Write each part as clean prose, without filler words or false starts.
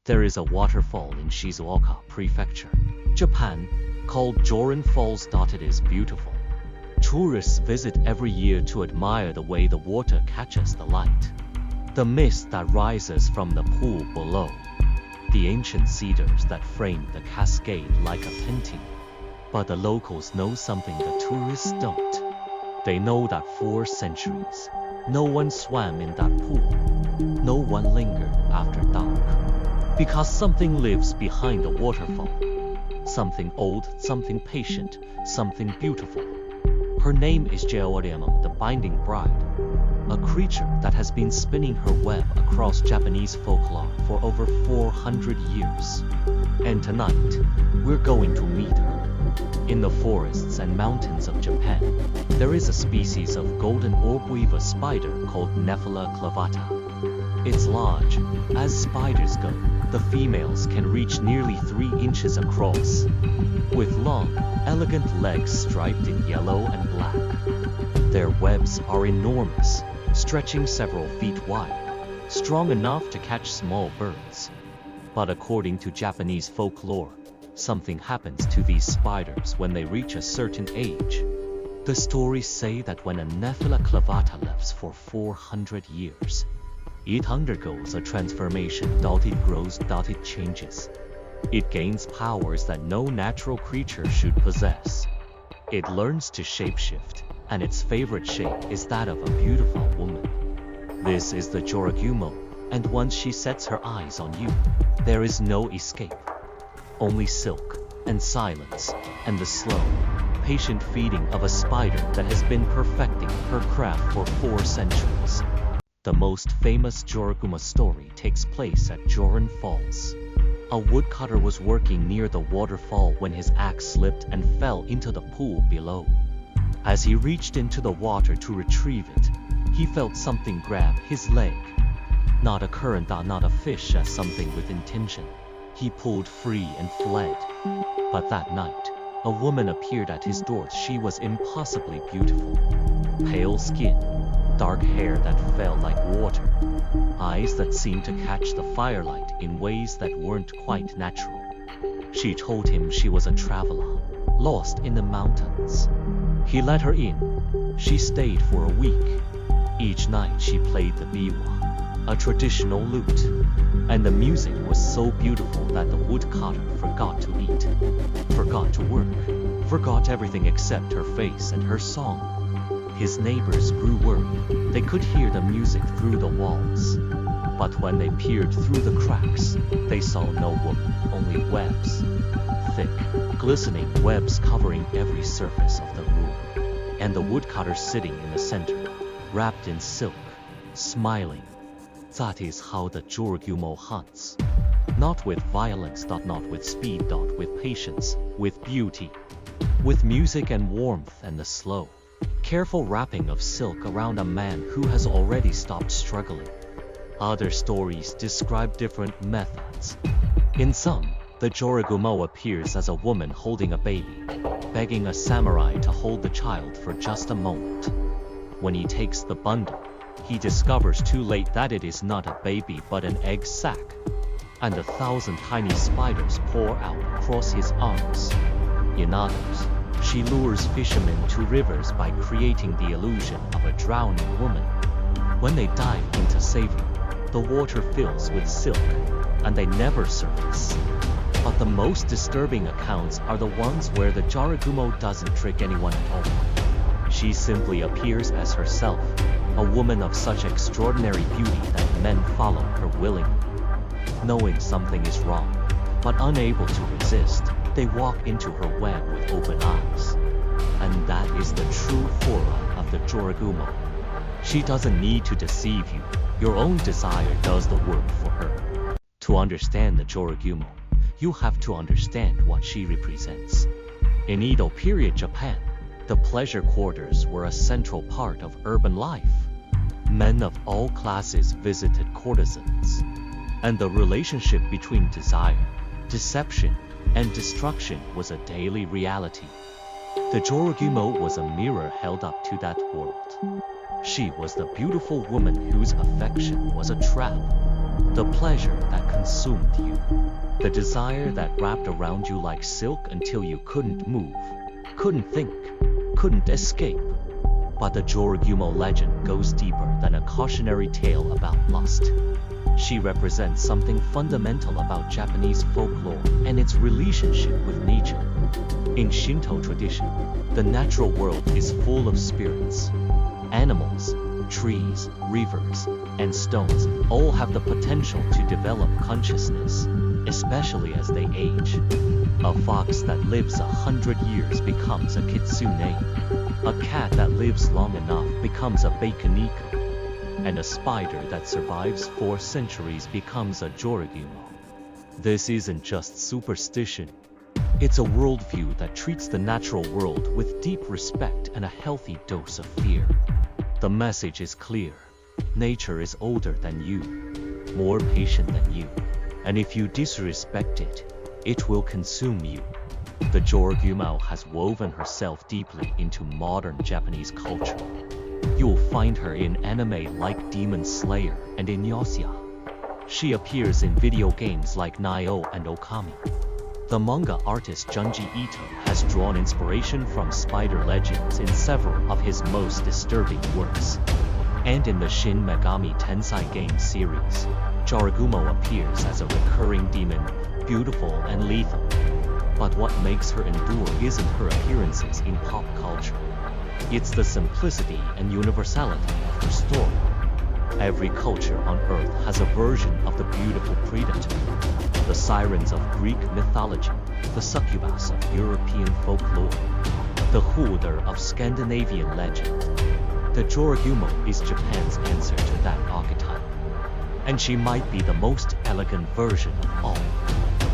There is a waterfall in Shizuoka Prefecture, Japan, called Joren Falls. It is beautiful. Tourists visit every year to admire the way the water catches the light, the mist that rises from the pool below, the ancient cedars that frame the cascade like a painting. But the locals know something the tourists don't. They know that for centuries, no one swam in that pool. No one lingered after dark. Because something lives behind the waterfall. Something old, something patient, something beautiful. Her name is Jorogumo, the Binding Bride, a creature that has been spinning her web across Japanese folklore for over 400 years. And tonight, we're going to meet her. In the forests and mountains of Japan, there is a species of golden orb weaver spider called Nephila clavata. It's large. As spiders go, the females can reach nearly 3 inches across, with long, elegant legs striped in yellow and black. Their webs are enormous, stretching several feet wide, strong enough to catch small birds. But according to Japanese folklore, something happens to these spiders when they reach a certain age. The stories say that when a Nephila clavata lives for 400 years, it undergoes a transformation. It grows. It changes. It gains powers that no natural creature should possess. It learns to shapeshift, and its favorite shape is that of a beautiful woman. This is the Jorogumo, and once she sets her eyes on you, there is no escape. Only silk, and silence, and the slow, patient feeding of a spider that has been perfecting her craft for 4 centuries. The most famous Jorogumo story takes place at Joren Falls. A woodcutter was working near the waterfall when his axe slipped and fell into the pool below. As he reached into the water to retrieve it, he felt something grab his leg. Not a current, not a fish, as something with intention. He pulled free and fled. But that night, a woman appeared at his door. She was impossibly beautiful. Pale skin, dark hair that fell like water, eyes that seemed to catch the firelight in ways that weren't quite natural. She told him she was a traveler, lost in the mountains. He let her in. She stayed for a week. Each night she played the biwa, a traditional lute, and the music was so beautiful that the woodcutter forgot to eat, forgot to work, forgot everything except her face and her song. His neighbors grew worried. They could hear the music through the walls. But when they peered through the cracks, they saw no woman, only webs. Thick, glistening webs covering every surface of the room. And the woodcutter sitting in the center, wrapped in silk, smiling. That is how the Jorogumo hunts. Not with violence, not with speed, with patience, with beauty. With music and warmth and the slow, careful wrapping of silk around a man who has already stopped struggling. Other stories describe different methods. In some, the Jorogumo appears as a woman holding a baby, begging a samurai to hold the child for just a moment. When he takes the bundle, he discovers too late that it is not a baby but an egg sac, and 1,000 tiny spiders pour out across his arms. In others, she lures fishermen to rivers by creating the illusion of a drowning woman. When they dive in to save her, the water fills with silk, and they never surface. But the most disturbing accounts are the ones where the Jorogumo doesn't trick anyone at all. She simply appears as herself, a woman of such extraordinary beauty that men follow her willingly. Knowing something is wrong, but unable to resist, they walk into her web with open eyes. And that is the true aura of the Jorogumo. She doesn't need to deceive you. Your own desire does the work for her. To understand the Jorogumo, you have to understand what she represents. In Edo-period Japan, the pleasure quarters were a central part of urban life. Men of all classes visited courtesans, and the relationship between desire, deception, and destruction was a daily reality. The Jorogumo was a mirror held up to that world. She was the beautiful woman whose affection was a trap, The pleasure that consumed you. The desire that wrapped around you like silk until you couldn't move, couldn't think, couldn't escape. But the Jorogumo legend goes deeper than a cautionary tale about lust. She represents something fundamental about Japanese folklore and its relationship with nature. In Shinto tradition, the natural world is full of spirits. Animals, trees, rivers, and stones all have the potential to develop consciousness, especially as they age. A fox that lives 100 years becomes a kitsune. A cat that lives long enough becomes a baconika. And a spider that survives 4 centuries becomes a Jorogumo. This isn't just superstition. It's a worldview that treats the natural world with deep respect and a healthy dose of fear. The message is clear. Nature is older than you, more patient than you, and if you disrespect it, it will consume you. The Jorogumo has woven herself deeply into modern Japanese culture. You'll find her in anime like Demon Slayer and in Yagyō. She appears in video games like Nioh and Okami. The manga artist Junji Ito has drawn inspiration from spider legends in several of his most disturbing works. And in the Shin Megami Tensei game series, Jorogumo appears as a recurring demon, beautiful and lethal. But what makes her endure isn't her appearances in pop culture. It's the simplicity and universality of her story. Every culture on Earth has a version of the beautiful predator. The sirens of Greek mythology, the succubus of European folklore, the hoarder of Scandinavian legend. The Jorogumo is Japan's answer to that archetype. And she might be the most elegant version of all.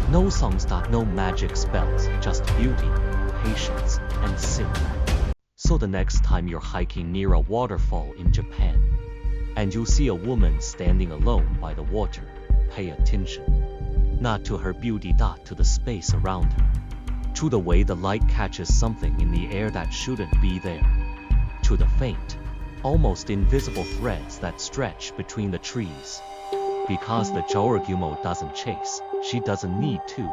No songs, no magic spells, just beauty, patience, and silk. So the next time you're hiking near a waterfall in Japan, and you see a woman standing alone by the water, pay attention. Not to her beauty, to the space around her. To the way the light catches something in the air that shouldn't be there. To the faint, almost invisible threads that stretch between the trees. Because the Jorogumo doesn't chase, she doesn't need to.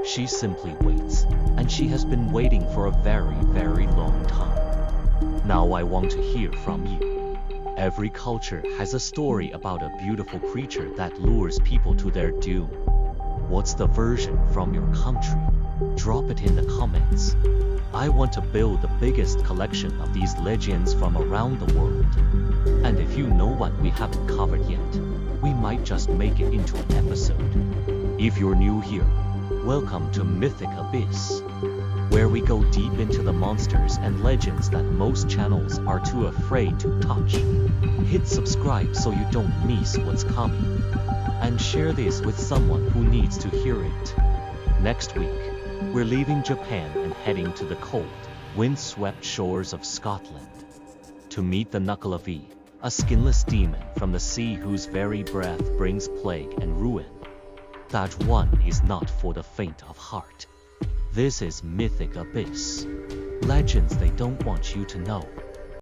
She simply waits, and she has been waiting for a very, very long time. Now I want to hear from you. Every culture has a story about a beautiful creature that lures people to their doom. What's the version from your country? Drop it in the comments. I want to build the biggest collection of these legends from around the world. And if you know what we haven't covered yet, we might just make it into an episode. If you're new here, welcome to Mythic Abyss, where we go deep into the monsters and legends that most channels are too afraid to touch. Hit subscribe so you don't miss what's coming. And share this with someone who needs to hear it. Next week, we're leaving Japan and heading to the cold, wind-swept shores of Scotland. To meet the Nuckelavee, a skinless demon from the sea whose very breath brings plague and ruin. That one is not for the faint of heart. This is Mythic Abyss. Legends they don't want you to know.